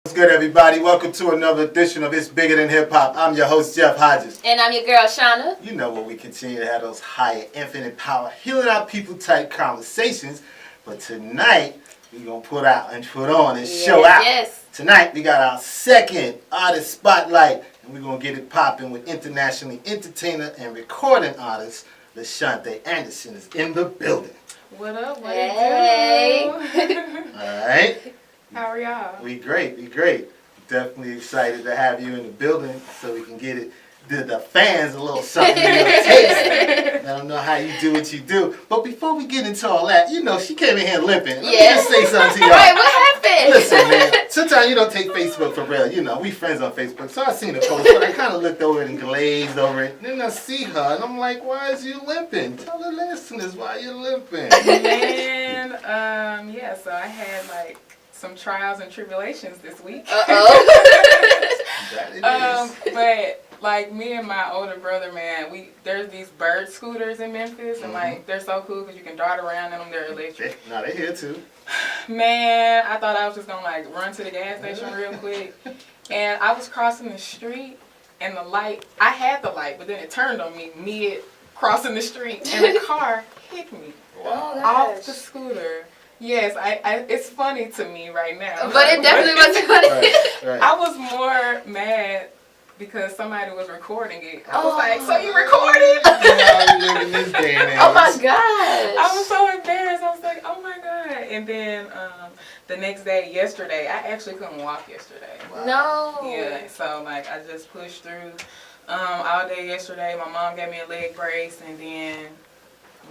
What's good, everybody? Welcome to another edition of It's Bigger Than Hip Hop. I'm your host, Jeff Hodges. And I'm your girl, Shauna. You know what, we continue to have those higher, infinite power, healing our people type conversations. But tonight, we're going to put on and show out. Yes. Tonight, we got our second artist spotlight, and we're going to get it popping with internationally entertainer and recording artist, LaShante Anderson is in the building. What up? What Hey. it do? All right. How are y'all? We great. Definitely excited to have you in the building so we can get the fans a little something to taste. Let them know how you do what you do. But before we get into all that, you know, she came in here limping. Let me just say something to y'all. Right, what happened? Listen, man, sometimes you don't take Facebook for real. You know, we friends on Facebook. So I seen the post, but I kind of looked over it and glazed over it. Then I see her, and I'm like, why is you limping? Tell the listeners why you're limping. Man, yeah, so I had like some trials and tribulations this week. That it is. But like me and my older brother, man, there's these bird scooters in Memphis, and like they're so cool because you can dart around in them. They're electric. Now they here too. Man, I thought I was just gonna like run to the gas station real quick, and I was crossing the street, and I had the light, but then it turned on me mid crossing the street, and a car hit me off the scooter. Yes, it's funny to me right now. But it definitely wasn't funny. Right. I was more mad because somebody was recording it. I was like, so you recorded? Oh my God. I was so embarrassed. I was like, oh my God. And then the next day, yesterday, I actually couldn't walk yesterday. No. Yeah, so like I just pushed through all day yesterday. My mom gave me a leg brace, and then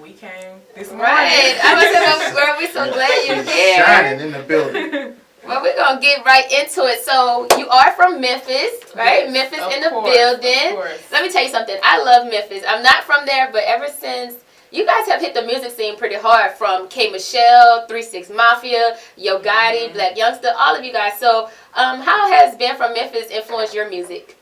we came this morning. Right. I was saying, girl, we're so glad you're here. Shining in the building. Well, we're going to get right into it. So, you are from Memphis, right? Yes, Memphis of in the course, building. of course. Let me tell you something. I love Memphis. I'm not from there, but ever since, you guys have hit the music scene pretty hard, from K. Michelle, 3-6 Mafia, Yo Gotti, Black Youngster, all of you guys. So, how has being from Memphis influenced your music?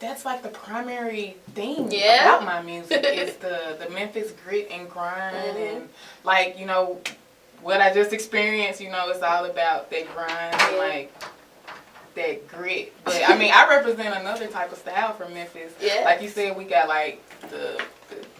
That's like the primary thing Yeah. about my music is the Memphis grit and grind, and like, you know, what I just experienced, you know, it's all about that grind and like that grit. But I mean, I represent another type of style from Memphis. Yeah. Like you said, we got like the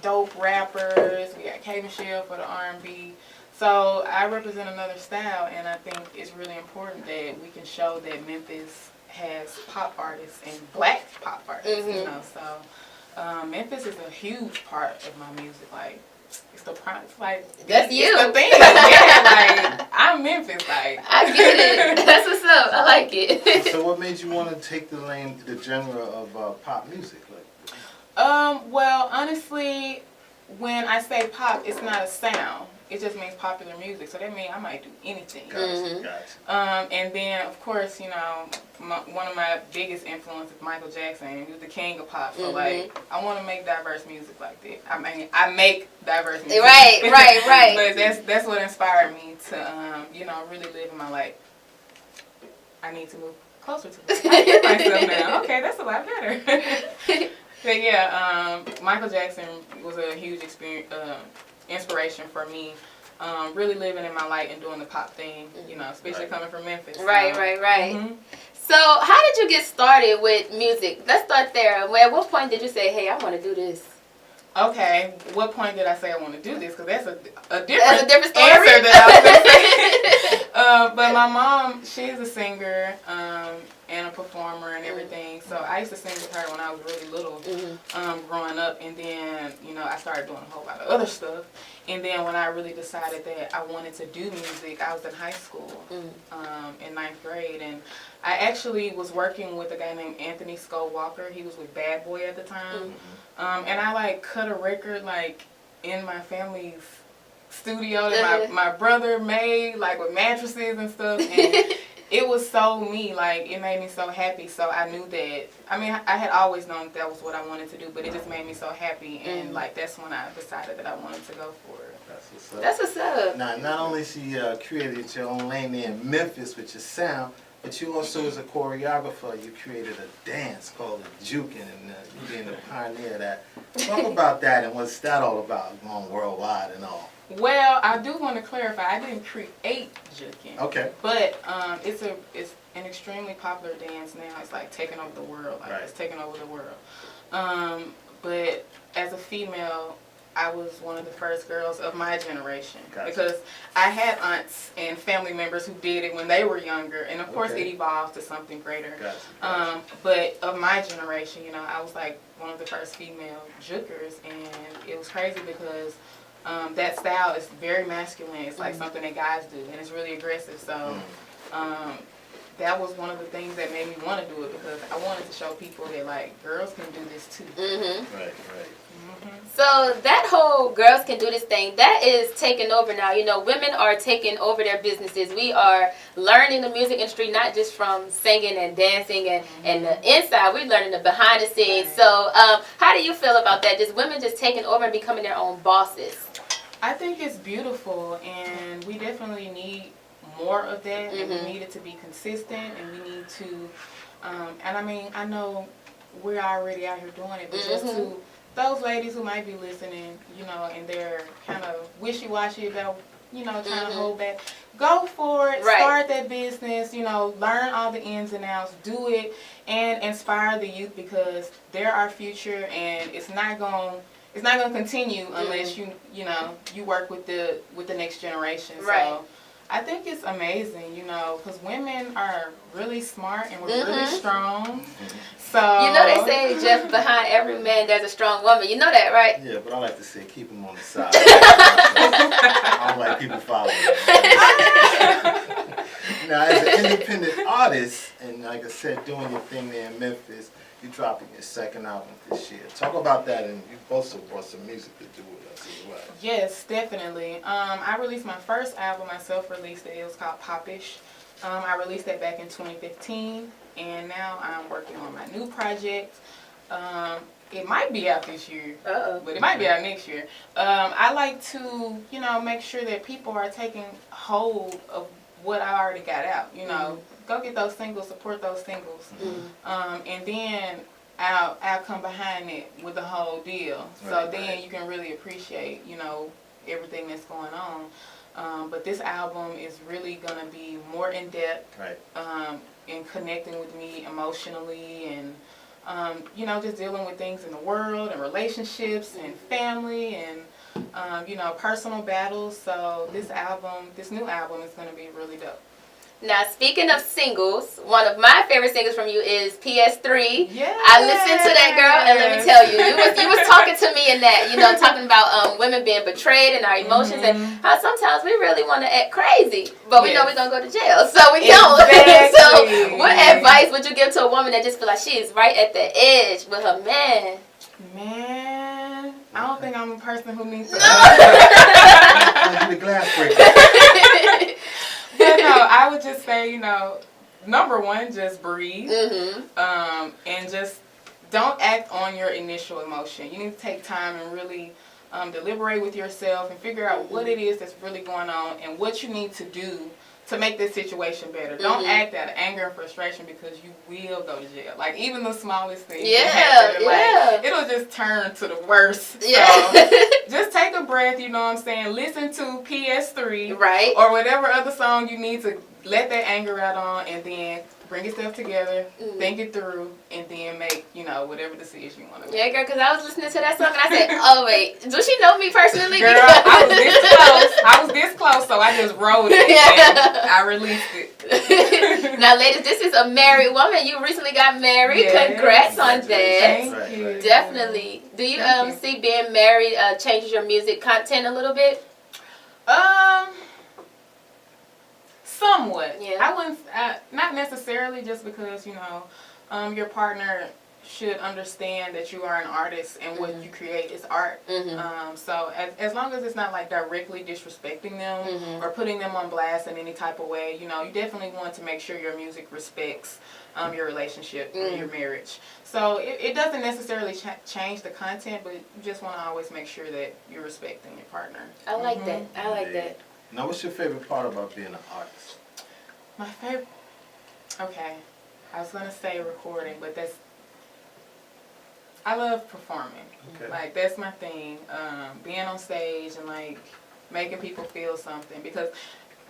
dope rappers, we got K. Michelle for the R&B. So I represent another style, and I think it's really important that we can show that Memphis has pop artists and black pop artists, you know. So Memphis is a huge part of my music. Like, it's the prime. It's like That's you. It's the thing. Yeah, like I'm Memphis. Like I get it. That's what's up. I like it. So what made you want to take the genre of pop music? Well, honestly, when I say pop, it's not a sound. It just means popular music. So that means I might do anything. Gotcha. And then, of course, you know, one of my biggest influences, Michael Jackson. He was the king of pop. So, like, I want to make diverse music like that. I mean, I make diverse music. Right. But that's what inspired me to, you know, really live in my life. I need to move closer to it. I hear myself now. Okay, that's a lot better. But yeah, Michael Jackson was a huge inspiration for me, really living in my light and doing the pop thing, you know, especially coming from Memphis. Right. So, how did you get started with music? Let's start there. At what point did you say, hey, I want to do this? Okay, what point did I say I want to do this? Because that's a different story. answer that I was going to say. But my mom, she's a singer and a performer and everything. So I used to sing with her when I was really little, growing up. And then, you know, I started doing a whole lot of other stuff. And then when I really decided that I wanted to do music, I was in high school in 9th grade. And I actually was working with a guy named Anthony Walker. He was with Bad Boy at the time. And I like cut a record like in my family's studio that my brother made, like with mattresses and stuff. And it was so me, like it made me so happy. So I knew that, I mean, I had always known that was what I wanted to do, but it just made me so happy. And like that's when I decided that I wanted to go for it. That's what's up. That's what's up. Now, not only she created your own lane there in Memphis with your sound, but you also, as a choreographer, you created a dance called the Jukin, and you being the pioneer of that. Talk about that and what's that all about, going worldwide and all. Well, I do want to clarify. I didn't create Jukin. Okay. But it's an extremely popular dance now. It's like taking over the world. Like Right. It's taking over the world. But as a female, I was one of the first girls of my generation. Gotcha. Because I had aunts and family members who did it when they were younger, and of course Okay. it evolved to something greater. Gotcha. But of my generation, you know, I was like one of the first female jukers, and it was crazy because that style is very masculine. It's like something that guys do, and it's really aggressive. So that was one of the things that made me want to do it, because I wanted to show people that like girls can do this too. Right. So that whole girls can do this thing, that is taking over now. You know, women are taking over their businesses. We are learning the music industry, not just from singing and dancing and the inside. We're learning the behind the scenes. Right. So how do you feel about that? Just women just taking over and becoming their own bosses? I think it's beautiful, and we definitely need more of that, and we need it to be consistent, and we need to, and I mean, I know we're already out here doing it, but just to those ladies who might be listening, you know, and they're kind of wishy-washy about, you know, trying to hold back, go for it, Right. Start that business, you know, learn all the ins and outs, do it, and inspire the youth, because they're our future, and it's not going to continue unless you know, you work with the next generation. Right. So I think it's amazing, you know, because women are really smart and we're really strong. So You know they say, Jeff, behind every man there's a strong woman. You know that, right? Yeah, but I like to say keep them on the side. I don't like people following me. Now, as an independent artist, and like I said, doing your thing there in Memphis, you're dropping your second album this year. Talk about that, and you also brought some music to do with us as well. Yes, definitely. I released my first album. I self-released it. It was called Popish. I released that back in 2015, and now I'm working on my new project. It might be out this year, but it might be out next year. I like to, you know, make sure that people are taking hold of what I already got out. You know, go get those singles, support those singles, and then I'll come behind it with the whole deal. So then you can really appreciate, you know, everything that's going on. But this album is really gonna be more in depth, in connecting with me emotionally, and you know, just dealing with things in the world and relationships and family and you know, personal battles. So this new album is gonna be really dope. Now, speaking of singles, one of my favorite singles from you is PS3. Yes. I listened to that, girl, and let me tell you, you was talking to me in that, you know, talking about women being betrayed and our emotions, and how sometimes we really want to act crazy, but we know we're going to go to jail, so we don't. So what advice would you give to a woman that just feel like she is right at the edge with her man? Man, I don't think I'm a person who needs to... I'll be the glass breaker. But no, I would just say, you know, number one, just breathe. And just don't act on your initial emotion. You need to take time and really deliberate with yourself and figure out what it is that's really going on and what you need to do to make this situation better. Don't act out of anger and frustration, because you will go to jail. Like, even the smallest thing can happen. Like, it'll just turn to the worst. So just take a breath, you know what I'm saying? Listen to PS3. Right. Or whatever other song you need to let that anger out on, and then bring yourself together, think it through, and then make, you know, whatever decision you want to make. Yeah, girl, because I was listening to that song and I said, oh, wait, does she know me personally? Girl, I was this close. I was this close, so I just wrote it and I released it. Now, ladies, this is a married woman. You recently got married. Yes. Congrats on that. Thank you. Definitely. Do you see being married changes your music content a little bit? Somewhat. Yeah. I wouldn't, not necessarily, just because, you know, your partner should understand that you are an artist and what you create is art. So as long as it's not like directly disrespecting them or putting them on blast in any type of way, you know, you definitely want to make sure your music respects your relationship or your marriage. So it doesn't necessarily change the content, but you just want to always make sure that you're respecting your partner. I like that. I like that. Now, what's your favorite part about being an artist? My favorite, Okay. I was gonna say recording, but I love performing. Okay. Like, that's my thing. Being on stage and, like, making people feel something. Because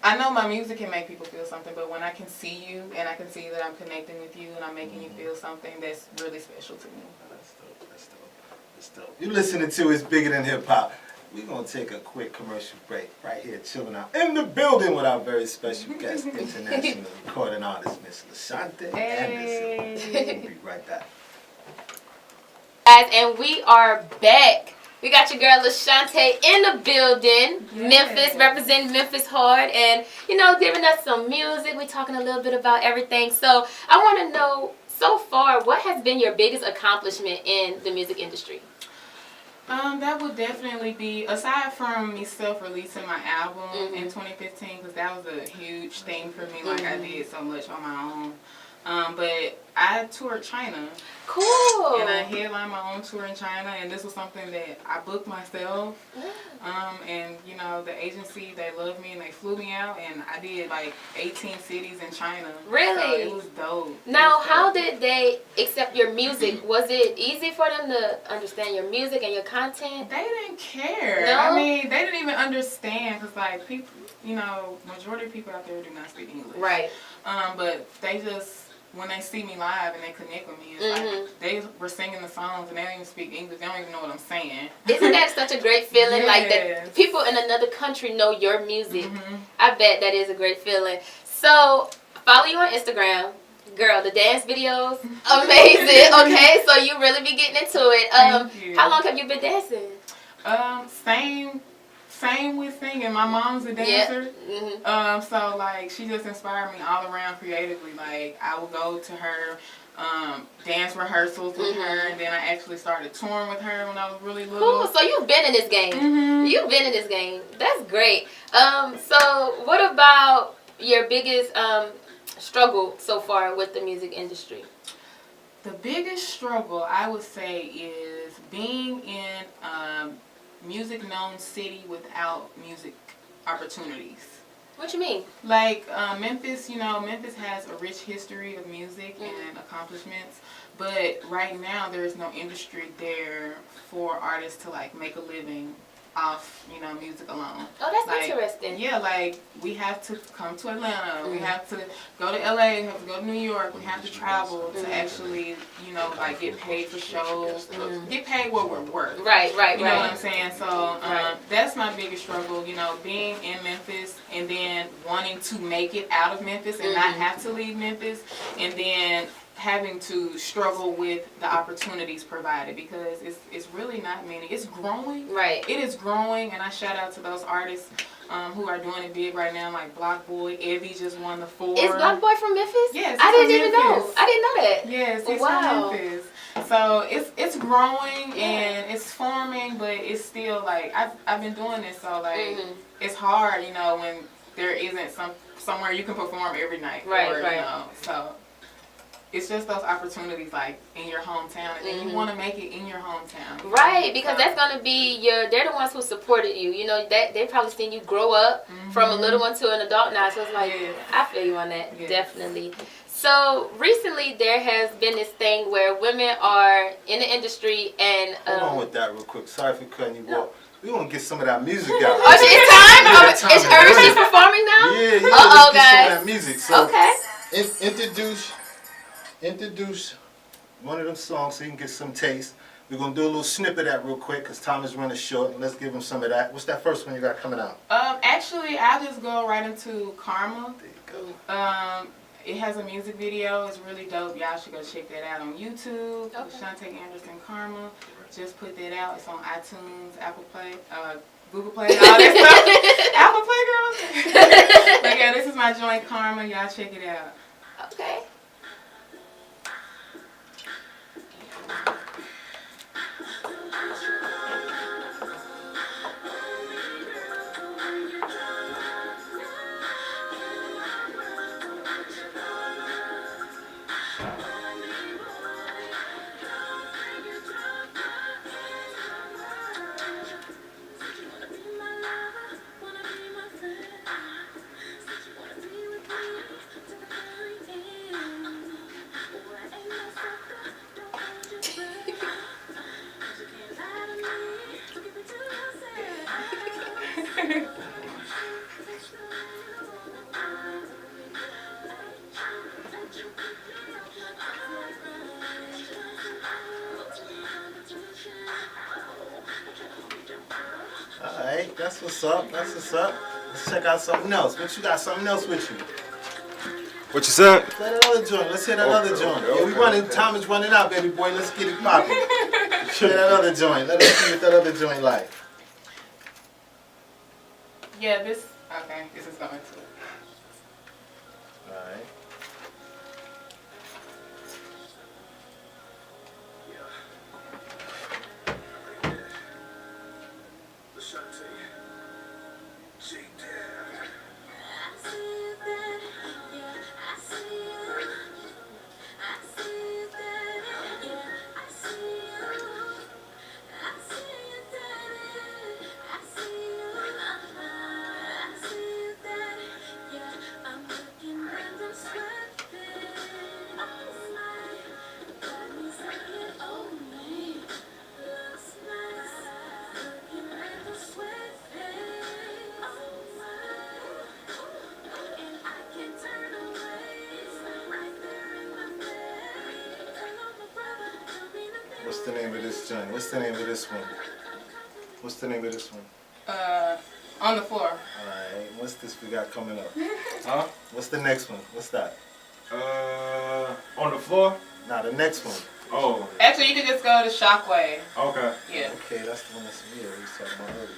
I know my music can make people feel something, but when I can see you and I can see that I'm connecting with you and I'm making you feel something, that's really special to me. That's dope. That's dope. That's dope. You listening to It's Bigger Than Hip Hop. We're going to take a quick commercial break right here, chilling out in the building with our very special guest, international recording artist, Miss LaShante Anderson. We'll be right back. Guys, and we are back. We got your girl LaShante in the building. Yes. Memphis, representing Memphis hard, and giving us some music. We're talking a little bit about everything. So I want to know, so far, what has been your biggest accomplishment in the music industry? That would definitely be, aside from me self-releasing my album in 2015, because that was a huge thing for me. Like, I did so much on my own. But I toured China. Cool. And I headlined my own tour in China, and this was something that I booked myself. And, the agency, they loved me, and they flew me out, and I did, like, 18 cities in China. Really? So it was dope. Now, how did they accept your music? Was it easy for them to understand your music and your content? They didn't care. No? I mean, they didn't even understand, because, like, people, majority of people out there do not speak English. Right. But they just, when they see me live and they connect with me, it's like they were singing the songs and they don't even speak English. They don't even know what I'm saying. Isn't that such a great feeling? Yes. Like that people in another country know your music. I bet that is a great feeling. So, follow you on Instagram. Girl, the dance videos, amazing. Okay, so you really be getting into it. Thank you. How long have you been dancing? Same with singing. My mom's a dancer. So, like, she just inspired me all around creatively. Like, I would go to her dance rehearsals with her, and then I actually started touring with her when I was really little. Cool. So you've been in this game. You've been in this game. That's great. So what about your biggest struggle so far with the music industry? The biggest struggle, I would say, is being in music known city without music opportunities. What you mean? Like Memphis, Memphis has a rich history of music and accomplishments, but right now there is no industry there for artists to like make a living off, music alone. Oh, that's like, interesting. Yeah, like we have to come to Atlanta, we have to go to LA, we have to go to New York, we have to travel to actually, like get paid for shows, get paid what we're worth. Right. You know what I'm saying? So that's my biggest struggle, being in Memphis and then wanting to make it out of Memphis and not have to leave Memphis, and then having to struggle with the opportunities provided, because it's really not many. It's growing. Right. It is growing, and I shout out to those artists who are doing it big right now, like Block Boy. Evie just won the 4. Is Block Boy from Memphis? Yes. I didn't even know. I didn't know that. Yes, he's from Memphis. So it's growing and it's forming, but it's still like I've been doing this, so like it's hard, when there isn't somewhere you can perform every night. Right. So it's just those opportunities, like, in your hometown, and then you want to make it in your hometown. Right, because that's going to be they're the ones who supported you. They've probably seen you grow up from a little one to an adult now, so it's like, I feel you on that, definitely. So, recently, there has been this thing where women are in the industry and... Hold on with that real quick. Sorry for cutting you off. We want to get some of that music out. Oh, it's time? Is she's performing now? Yeah, Uh-oh, let's get some guys. of that music. So, okay. Introduce one of them songs so you can get some taste. We're going to do a little snippet of that real quick because time is running short, and let's give them some of that. What's that first one you got coming out? Actually, I'll just go right into Karma. There you go. It has a music video. It's really dope. Y'all should go check that out on YouTube. LaShante Anderson Karma. Just put that out. It's on iTunes, Apple Play, Google Play, all that stuff. Apple Play, girls. But yeah, this is my joint Karma. Y'all check it out. Okay. Alright, that's what's up. That's what's up. Let's check out something else. What you got? Something else with you? What you said? Play that other joint. Let's hear that other joint. Yeah, we running. Time is running out, baby boy. Let's get it popping. Play that other joint. Let us see what that other joint like. Yeah, this. Okay, this is going to it. Alright. What's the name of this joint? What's the name of this one? What's the name of this one? On the floor. Alright, what's this we got coming up? Huh? What's the next one? What's that? On the floor? Nah, the next one. Oh, Actually, you could just go to Shockwave. okay. Yeah. Okay, that's the one that's we was talking about earlier.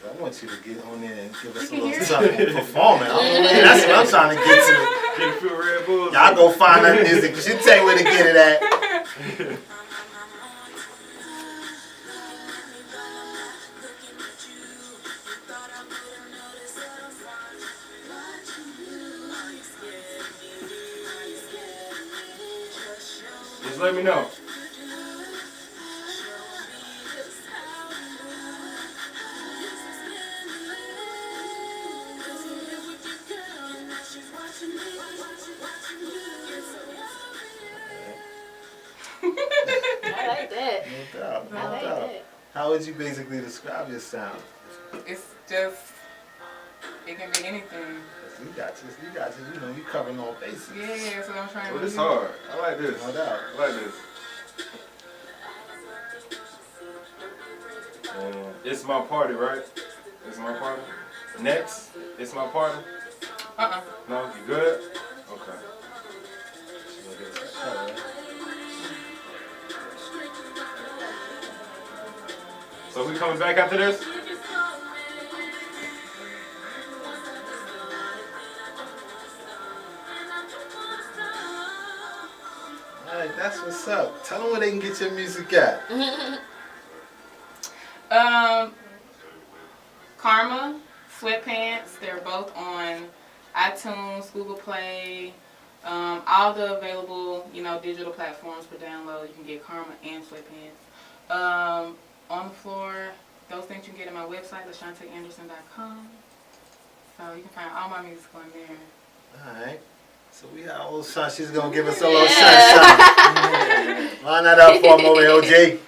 'Cause I want you to get on there and give us a little something performing. That's what I'm trying to get to. Get a few Red Bulls. Y'all go find that music. She'll tell you where to get it at. Just let me know. I like that. No doubt, no I like doubt. that. How would you basically describe your sound? It's just, it can be anything. You got you know, you covering all bases. Yeah, that's what I'm trying Oh, to this do. hard. I like this. No doubt. I like this. It's my party, right? It's my party. Next, it's my party. No, you good? Okay. So we coming back after this? Alright, that's what's up. Tell them where they can get your music at. Karma, Sweatpants, they're both on iTunes, Google Play, all the available, digital platforms for download. You can get Karma and Sweatpants. On the floor, those things you can get at my website, LaShantaeAnderson.com. So you can find all my music on there. Alright. So we got a little sun. She's gonna give us a little sunshine. Line that up for him over here, OJ.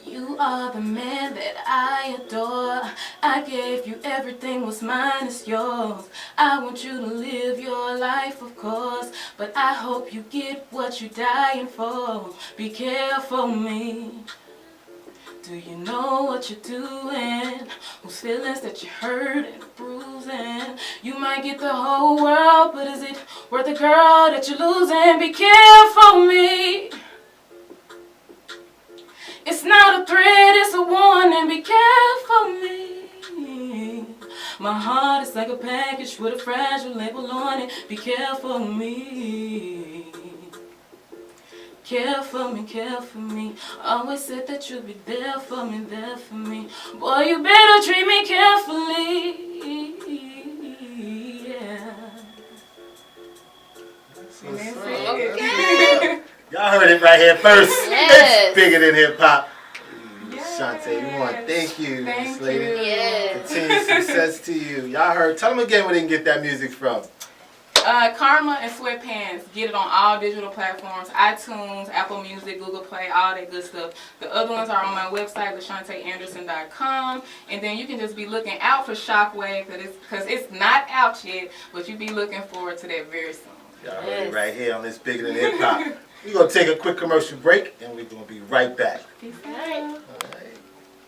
You are the man that I adore. I gave you everything, what's mine is yours. I want you to live your life, of course, but I hope you get what you're dying for. Be careful, me. Do you know what you're doing? Whose feelings that you're hurting, bruising? You might get the whole world, but is it worth the girl that you're losing? Be careful, me. It's not a threat, it's a warning. Be careful, me. My heart is like a package with a fragile label on it. Be careful, me. Care for me. Always said that you'd be there for me. Boy, you better treat me carefully. Yeah. Okay. Y'all heard it right here first. Yes. It's bigger than hip hop. Yes. Shantae Say you want. Thank you, Thank Miss Lady. you. Yes. Continued success to you. Y'all heard. Tell them again where they can get that music from. Karma and Sweatpants. Get it on all digital platforms: iTunes, Apple Music, Google Play, all that good stuff. The other ones are on my website, LaShantaeAnderson.com, and then you can just be looking out for Shockwave because it's not out yet, but you be looking forward to that very soon. Y'all heard it right here on this Bigger Than Hip Hop. We're gonna take a quick commercial break, and we're gonna be right back. Peace All out. right. All right.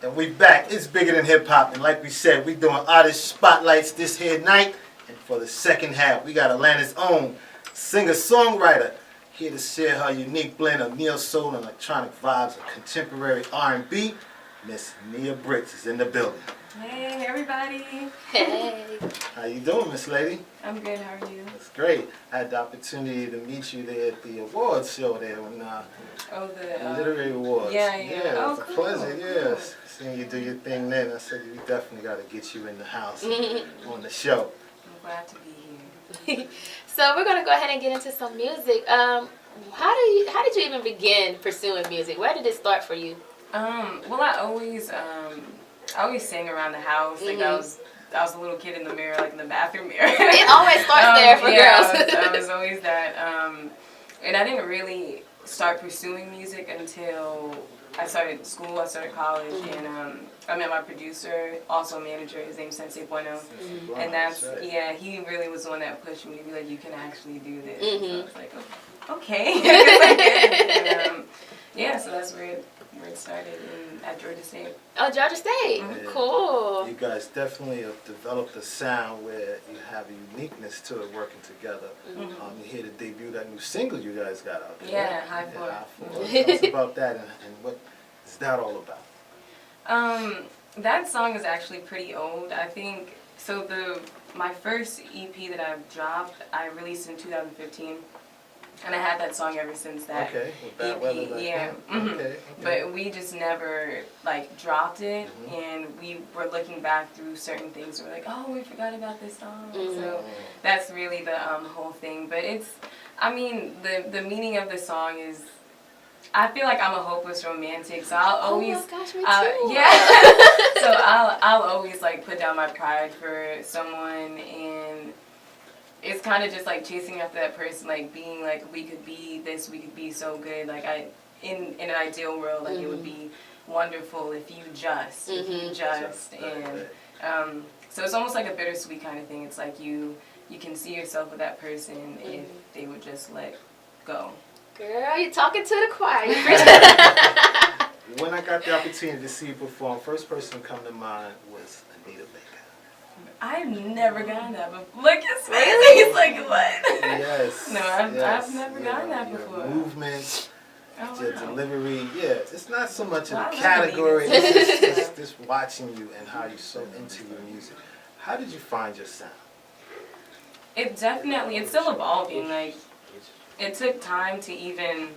And we back. It's Bigger Than Hip Hop, and like we said, we doing artist spotlights this here night. And for the second half, we got Atlanta's own singer-songwriter here to share her unique blend of neo soul and electronic vibes of contemporary R&B. Miss Nia Briggs is in the building. Hey, everybody. Hey. How you doing, Miss Lady? I'm good. How are you? That's great. I had the opportunity to meet you there at the awards show there when Oh, the literary awards. yeah. Yeah, Oh, it was a cool, pleasure. cool. Yes, seeing you do your thing then. I said we definitely got to get you in the house on the show. I'm glad to be here. So we're gonna go ahead and get into some music. How did you even begin pursuing music? Where did it start for you? Well, I always sang around the house. Like I was a little kid in the mirror, like in the bathroom mirror. It always starts there for girls. I was always that. And I didn't really start pursuing music until I started school. I started college, and I met my producer, also manager. His name's Sensei Bueno, and that's right. he really was the one that pushed me to be like, you can actually do this. So I was like, okay. Yeah, so that's where it started at Georgia State. Oh, Georgia State. Yeah. Cool. You guys definitely have developed a sound where you have a uniqueness to it working together. You hear the debut that new single you guys got out there. Yeah, High Four. Tell us about that and what is that all about? That song is actually pretty old. I think so. My first EP that I dropped, I released in 2015, and I had that song ever since that. Okay, with Bad EP, Weather. Like yeah. that. Okay. But we just never dropped it, and we were looking back through certain things. We're like, oh, we forgot about this song. So that's really the whole thing. But the meaning of the song is, I feel like I'm a hopeless romantic, so I'll always. Oh my gosh, me too. Yeah. So I'll always put down my pride for someone, and it's kind of just chasing after that person, being we could be this, we could be so good. In an ideal world, it would be wonderful if you just, and so it's almost like a bittersweet kind of thing. It's like you can see yourself with that person if they would just let go. Girl, you're talking to the choir. When I got the opportunity to see you perform, first person to come to mind was Anita Baker. I've never gotten that before. Look, it's really? He's like, what? Yes. No, I've never gotten that before. Your movement, your wow. delivery, it's not so much Well, of I a love category, Anita. it's just watching you and how you're so into your music. How did you find your sound? It's still evolving. It took time to even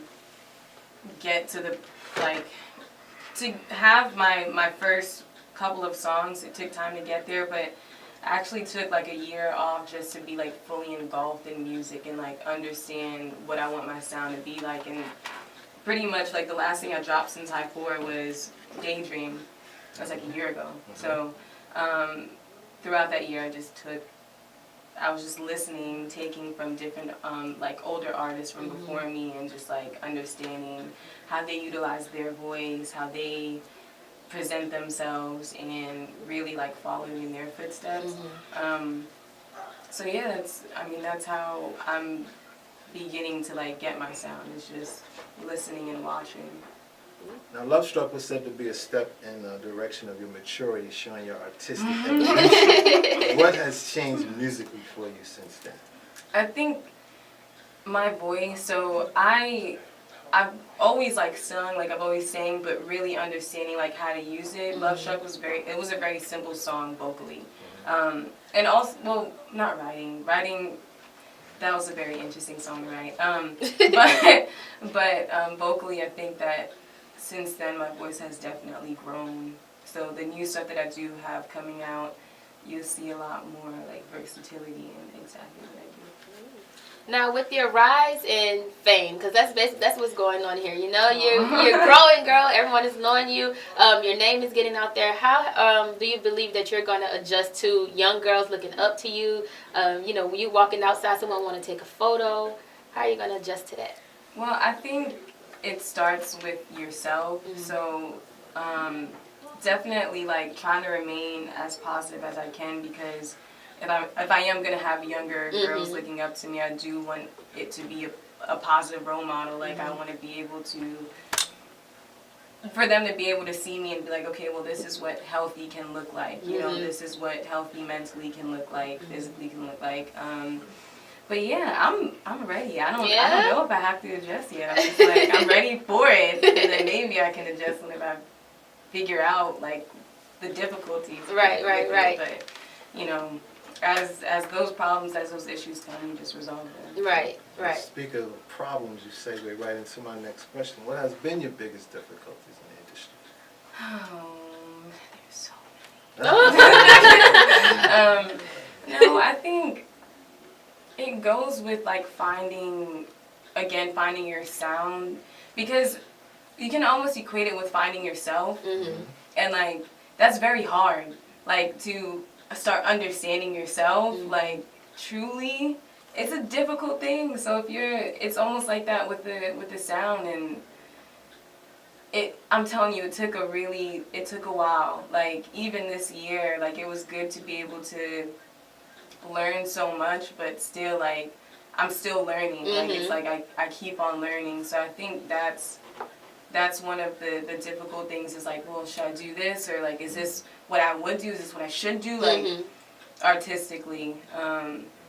get to the, to have my first couple of songs. It took time to get there, but I actually took a year off just to be fully engulfed in music and understand what I want my sound to be like. And pretty much the last thing I dropped since High 4 was Daydream. That was a year ago. So throughout that year I was just listening, taking from different older artists from before me, and just understanding how they utilize their voice, how they present themselves, and really following in their footsteps. So yeah, that's how I'm beginning to get my sound. It's just listening and watching. Now, Love Struck was said to be a step in the direction of your maturity, showing your artistic evolution. What has changed musically for you since then? I think my voice. So I've always sung, I've always sang, but really understanding how to use it. Love Struck was a very simple song vocally, and also, well, not writing. That was a very interesting song to write. But vocally, I think that since then my voice has definitely grown. So the new stuff that I do have coming out, you'll see a lot more versatility in exactly what I do. Now, with your rise in fame, because that's what's going on here. You know, you're growing, girl. Everyone is knowing you. Your name is getting out there. How do you believe that you're going to adjust to young girls looking up to you? You know, when you walking outside, someone want to take a photo. How are you going to adjust to that? Well, I think it starts with yourself. Mm-hmm. So definitely like trying to remain as positive as I can, because if I am going to have younger girls looking up to me, I do want it to be a positive role model. Like, I want to be able to, for them to be able to see me and be like, okay, well, this is what healthy can look like. You know, this is what healthy mentally can look like, physically can look like. But yeah, I'm ready. I don't know if I have to adjust yet. I'm just like, I'm ready for it. And then maybe I can adjust when I figure out, like, the difficulties. Right. But, you know, as those problems, as those issues come, you just resolve them. Right. Speaking of problems, you segue right into my next question. What has been your biggest difficulties in the industry? Oh, there's so many. No, I think it goes with, like, finding your sound, because you can almost equate it with finding yourself, and, like, that's very hard, like, to start understanding yourself, like, truly. It's a difficult thing. So it's almost like that with the sound, and I'm telling you, it took a while. Like, even this year, like, it was good to be able to learn so much, but still, like, I'm still learning. Like, it's like I keep on learning. So I think that's one of the difficult things, is like, well, should I do this, or like, is this what I would do? Is this what I should do, like, artistically?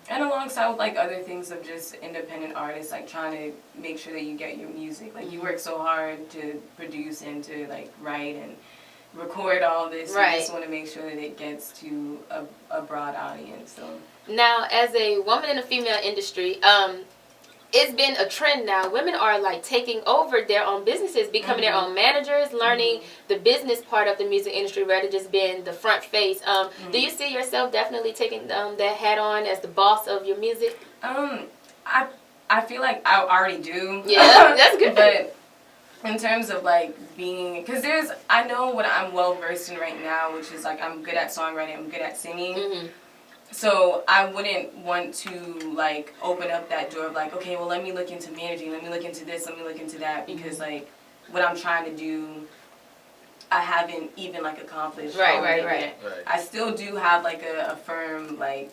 And alongside with, like, other things of just independent artists, like, trying to make sure that you get your music. Like, you work so hard to produce and to, like, write and record all this. Right. You just want to make sure that it gets to a broad audience. So now, as a woman in the female industry, it's been a trend now. Women are, like, taking over their own businesses, becoming their own managers, learning the business part of the music industry rather just being the front face. Do you see yourself definitely taking that hat on as the boss of your music? I feel like I already do. Yeah, that's good. But in terms of, like, being, because I know what I'm well versed in right now, which is, like, I'm good at songwriting, I'm good at singing. So I wouldn't want to, like, open up that door of, like, okay, well, let me look into managing, let me look into this, let me look into that, because, like, what I'm trying to do, I haven't even, like, accomplished. Right. I still do have, like, a firm, like,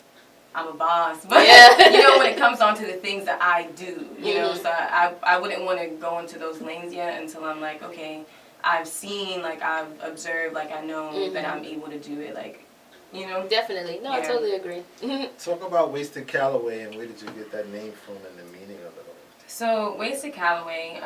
I'm a boss, but, Yeah. you know, when it comes down to the things that I do, you know, so I wouldn't want to go into those lanes yet until I'm like, okay, I've seen, like, I've observed, like, I know that I'm able to do it, like, you know? Definitely. No, I totally agree. Talk about Wasted Calloway, and where did you get that name from and the meaning of it all? So, Wasted Calloway,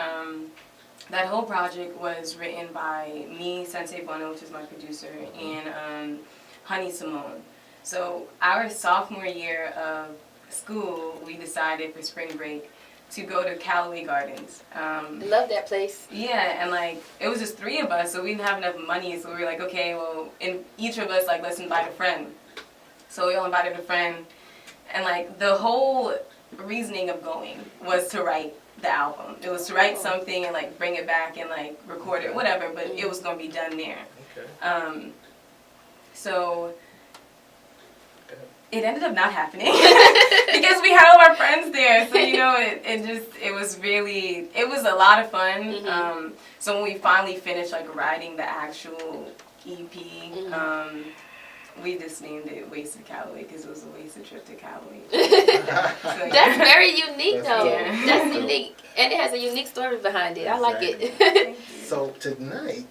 that whole project was written by me, Sensei Bono, which is my producer, and Honey Simone. So, our sophomore year of school, we decided for spring break to go to Callaway Gardens. I love that place. Yeah, and, like, it was just 3 of us, so we didn't have enough money, so we were like, okay, well, and each of us, like, let's invite a friend. So we all invited a friend, and, like, the whole reasoning of going was to write the album. It was to write something and, like, bring it back and, like, record it, whatever, but it was going to be done there. Okay. So it ended up not happening because we had all our friends there. So, you know, it was a lot of fun. So when we finally finished, like, writing the actual EP, we just named it Wasted Calloway because it was a wasted trip to Callaway. So, That's very unique, though. Yeah. That's unique. And it has a unique story behind it. I like it. So tonight,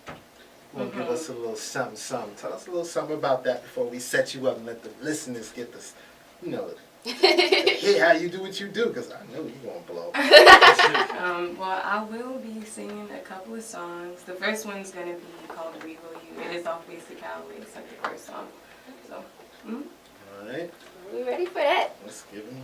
we'll give us a little something. Tell us a little something about that before we set you up and let the listeners get this, you know, hear how you do what you do, because I know you're going to blow. Well, I will be singing a couple of songs. The first one's going to be called We Will You. It is off Wasted Calloway. It's like the first song. So, All right. Are we ready for that? Let's give him.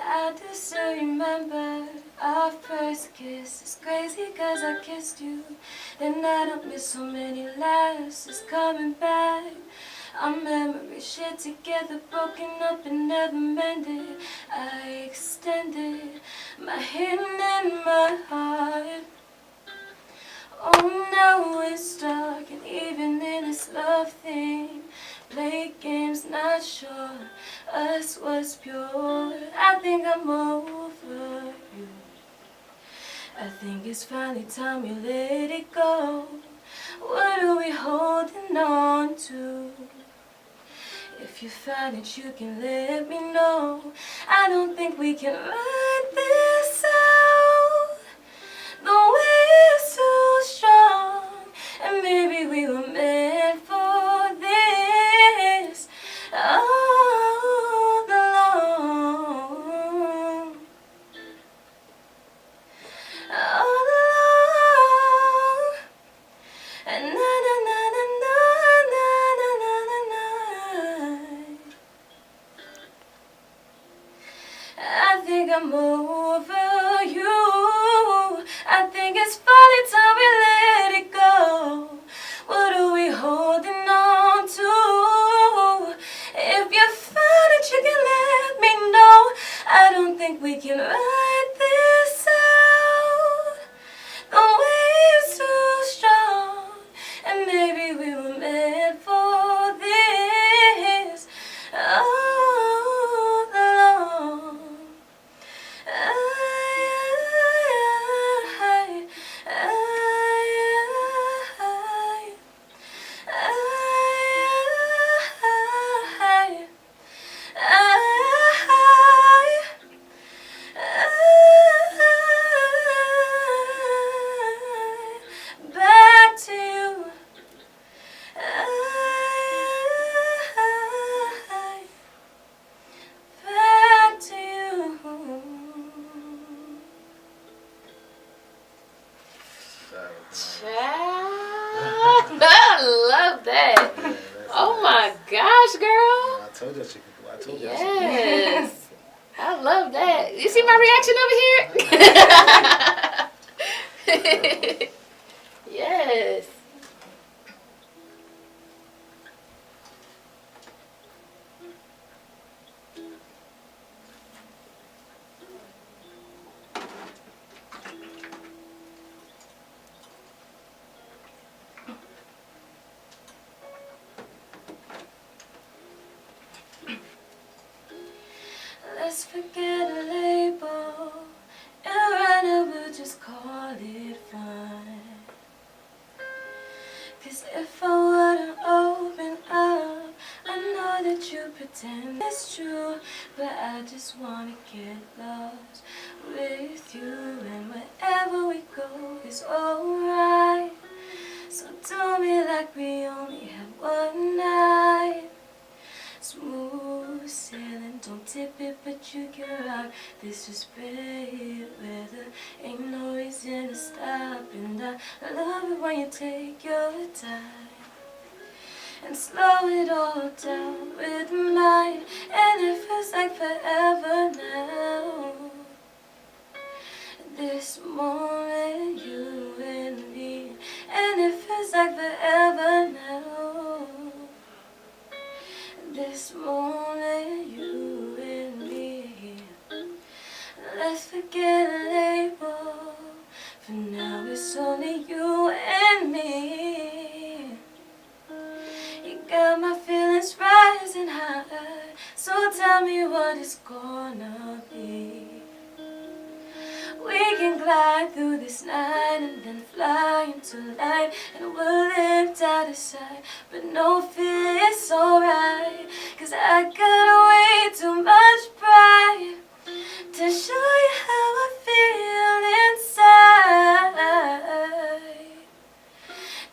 I deserve remember our first kiss? It's crazy cause I kissed you. Then I don't miss so many laughs. It's coming back. Our memories shared together, broken up and never mended. I extended my hand and my heart. Oh, now it's dark, and even in this love thing, play games, not sure us was pure. I think I'm over you. I think it's finally time we let it go. What are we holding on to? If you find it, you can let me know. I don't think we can ride this out. The wave's too strong, and maybe we were meant for this all along. All along. And na na na na na na na na na na. I think I'm over you. I think it's finally time we let it go. What are we holding on to? If you find it, you can let me know. I don't think we can ride this out. The wave's too strong, and maybe we were meant for this all along. Back to you. Back to you. Child, I love that. Oh my gosh, girl. I told you she could. I told you. Yes. I love that. You see my reaction over here? Yes. Let's forget a label, and right now we'll just call it fun. Cause if I wouldn't open up, I know that you pretend it's true, but I just wanna get lost with you, and wherever we go is alright. So do me like we only have one night. Smooth sailing, don't tip it, but you can rock. This is great weather, ain't no reason to stop. And I love it when you take your time and slow it all down with mine. And it feels like forever now. This moment, you and me, and it feels like forever now. This moment, you and me. Let's forget a label. For now, it's only you and me. You got my feelings rising high, so tell me what it's gonna be. We can glide through this night and then fly into light, and we'll live out of sight, but no fear, it's alright. Cause I got way too much pride to show you how I feel inside.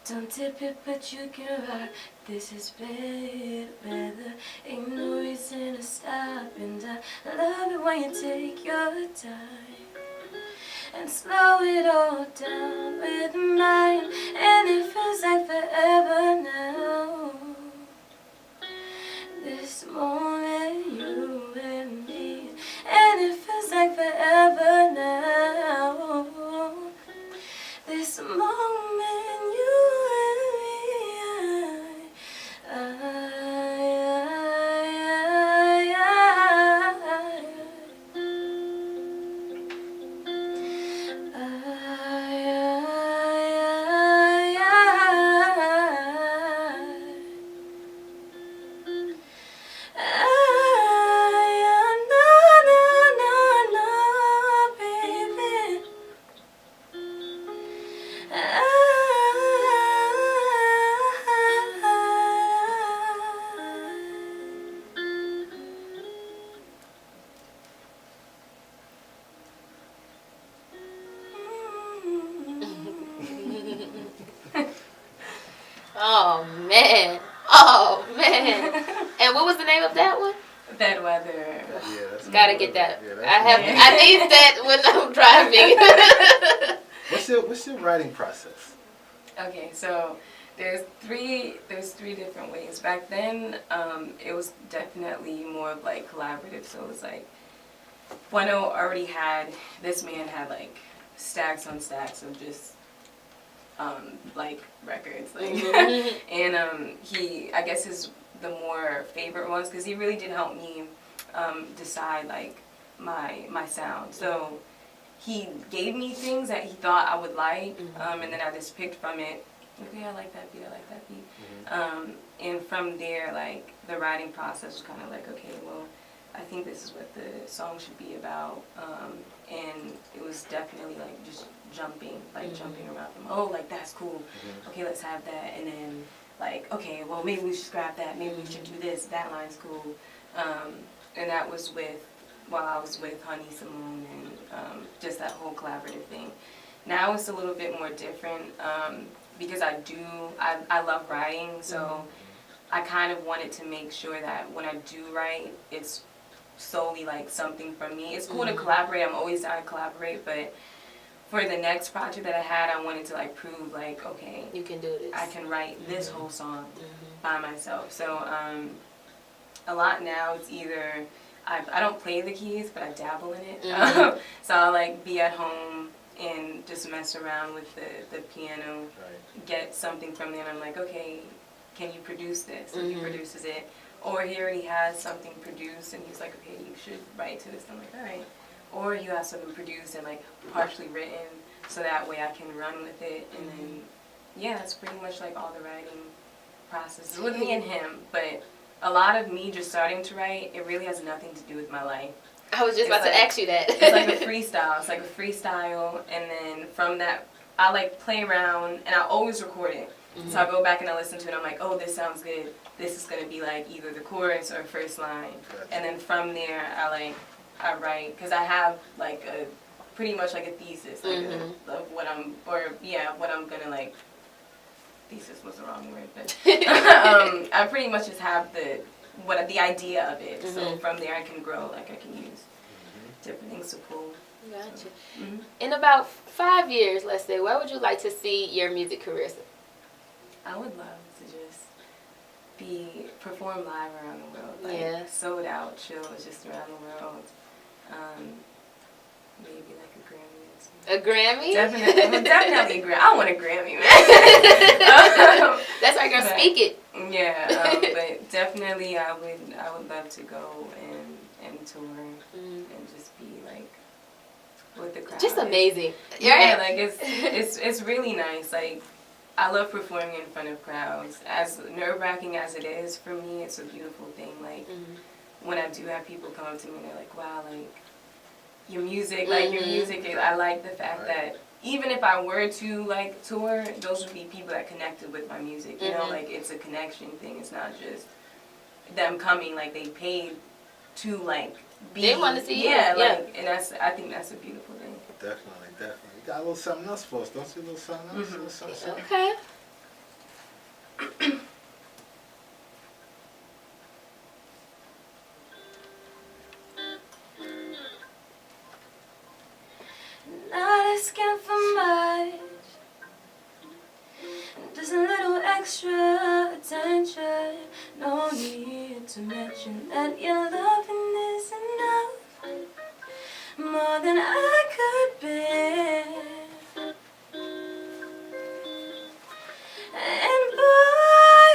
Don't tip it, but you can rock. This is bad weather, ain't no reason to stop. And I love it when you take your time and slow it all down with mine. And it feels like forever now. This moment, you and me. And it feels like like forever now. This moment you and me, Oh man. Oh man. And what was the name of that one? Bad weather. Yeah, that's Gotta get that. Yeah, I need that when I'm driving. What's your writing process? Okay, so there's three different ways. Back then, it was definitely more of like collaborative. So it was like Bueno already had, this man had like stacks on stacks of just like records, like, and he, I guess the more favorite ones, because he really did help me decide like my sound. So he gave me things that he thought I would like, and then I just picked from it. Okay, I like that beat. I like that beat. And from there, like the writing process was kind of like, okay, well, I think this is what the song should be about. And it was definitely like just jumping around them. Oh, like that's cool. Okay, let's have that. And then like, okay, well maybe we should scrap that. Maybe we should do this. That line's cool. And that was while I was with Honey Simone and just that whole collaborative thing. Now it's a little bit more different because I love writing, so I kind of wanted to make sure that when I do write, it's solely like something from me. It's cool to collaborate. I'm always down to collaborate, but for the next project that I had, I wanted to like prove like, okay, You can do this. I can write this whole song by myself. So a lot now it's either I don't play the keys, but I dabble in it. So I'll like be at home and just mess around with the piano, get something from there, and I'm like, okay, can you produce this? And he produces it. Or he already has something produced, and he's like, okay, you should write to this. And I'm like, all right. Or you have something produced and like partially written, so that way I can run with it. And then, yeah, it's pretty much like all the writing process with me and him. But a lot of me just starting to write, it really has nothing to do with my life. I was just about to ask you that. It's like a freestyle. It's like a freestyle, and then from that, I like play around, and I always record it. So I go back and I listen to it. I'm like, oh, this sounds good. This is gonna be like either the chorus or first line, and then from there, I write, because I have like a pretty much like a thesis like of what I'm gonna like. Thesis was the wrong word, but I pretty much just have the idea of it. So from there I can grow, like I can use different things to pull. Gotcha. In about 5 years, let's say, where would you like to see your music career? I would love to just perform live around the world. Like, Yeah. sold out shows just around the world. Maybe like a Grammy or something. A Grammy? Definitely a Grammy. I want a Grammy, man. That's why you're gonna speak it. Yeah, but definitely I would love to go and tour and just be like with the crowd. Just amazing. Yeah, like it's really nice. Like I love performing in front of crowds. As nerve-wracking as it is for me, it's a beautiful thing. Like when I do have people come up to me and they're like, "Wow, like your music, I like the fact that even if I were to like tour, those would be people that connected with my music. You know, like it's a connection thing. It's not just them coming. Like they paid to like be. They want to see you. Yeah, like, and I think that's a beautiful thing. Definitely. You got a little something else for us, don't you? A little something else? A little something. Okay. Not asking for much, just a little extra attention. No need to mention that your loving is enough. more than I could bear. And boy,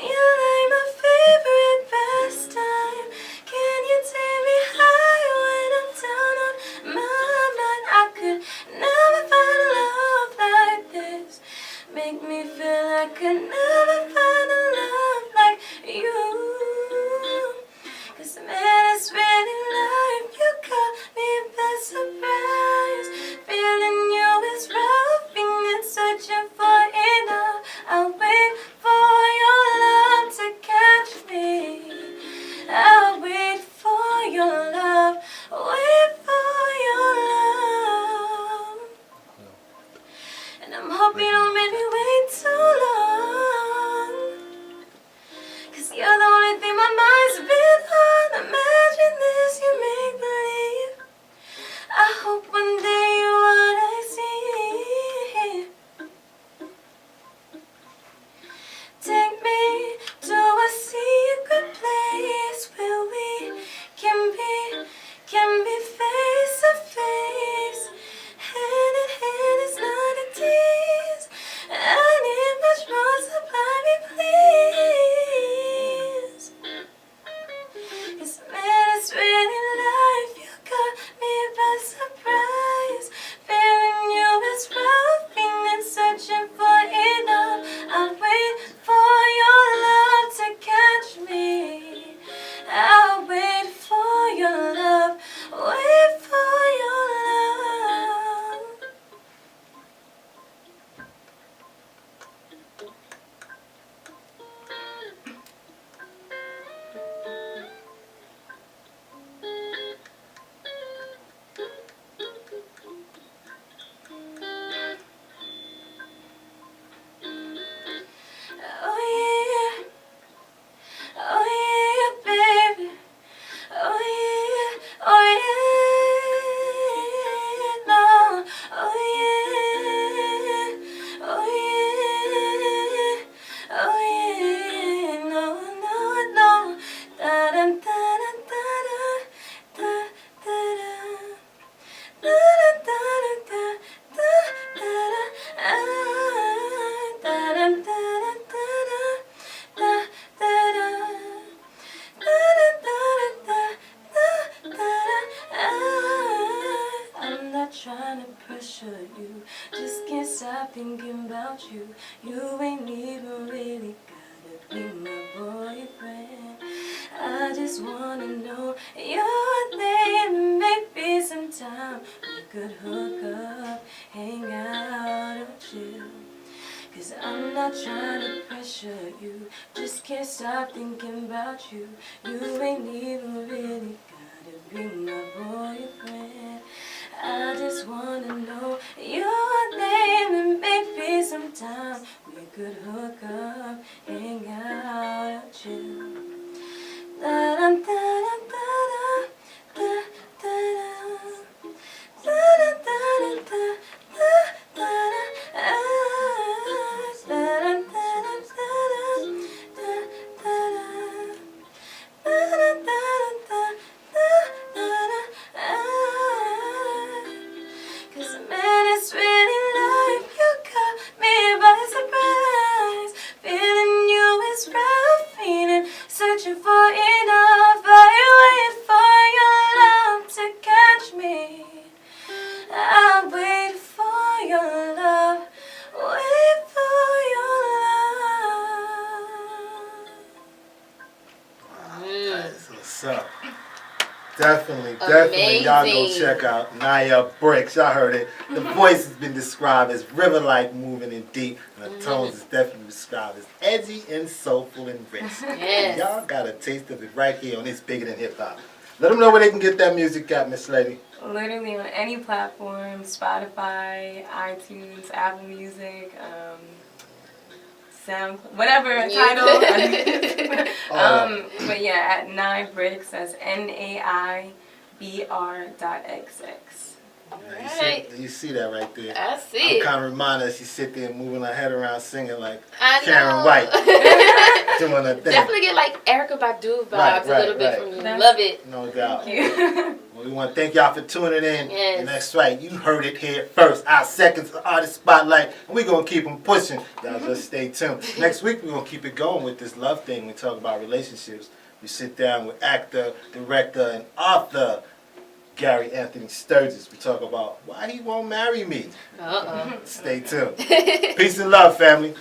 you like my favorite pastime. Can you take me high when I'm down on my mind? I could never find a love like this. Make me feel like I could never find a love like you. 'Cause man, it's really life. You caught me by surprise. Feeling you is roughing and searching for enough. I'll wait for your love to catch me. I'll wait for your love. Wait for your love. And I'm hoping you don't make me wait too long. 'Cause you're the only thing my mind's been on. Imagine this, you make believe. I hope one day you're what I see. Take me to a secret place where we can be face to face. Hand in hand is not a tease. I need much more, supply me please. 'Cause man, it's really life. You caught me by surprise. Feeling you is roughing and searching for enough. I'll wait for your love to catch me. I'll wait for your love. Wait for your love. Oh yeah, baby. Oh yeah, no. Oh yeah, no, no. Da da da da da da da da da da da I'm not trying to pressure you, just can't stop thinking about you. You ain't even really gotta be my boyfriend. I just wanna know your name. Maybe sometime we could hook up, hang out or chill. 'Cause I'm not trying to pressure you, just can't stop thinking about you. You ain't even really gotta be my boyfriend. I just wanna know your name, and maybe sometime we could hook up, hang out or chill. Da da da da da da da da da da da da Cause man, it's really life. You caught me by surprise. Feeling you is roughing and searching for enough. I wait for your love to catch me. I'll wait for your love. Wait for your love. That's what's up. Definitely. Y'all go Amazing. check out Naya Bricks. Y'all heard it. The voice has been described as river-like, moving and deep, and the tones is definitely described as edgy and soulful and rich. Yes. Y'all got a taste of it right here on It's Bigger Than Hip Hop. Let them know where they can get that music at, Miss Lady. Literally on any platform, Spotify, iTunes, Apple Music, Sound, whatever title. But yeah, at Naibrix, that's NAIBR.XX. Right. You see that right there? I see. Kind of remind us, she sit there moving her head around singing like I Karen know. White. Doing her thing. Definitely get like Erykah Badu vibes a little bit from you. Love it. No doubt. Thank you. Well, We want to thank y'all for tuning in. Yes. And that's right, you heard it here first. Our second Artist Spotlight. And we're going to keep them pushing. Y'all just stay tuned. Next week, we're going to keep it going with this love thing. We talk about relationships. We sit down with actor, director, and author Gary Anthony Sturgis. We talk about why he won't marry me. Uh-oh. Stay tuned. Peace and love, family.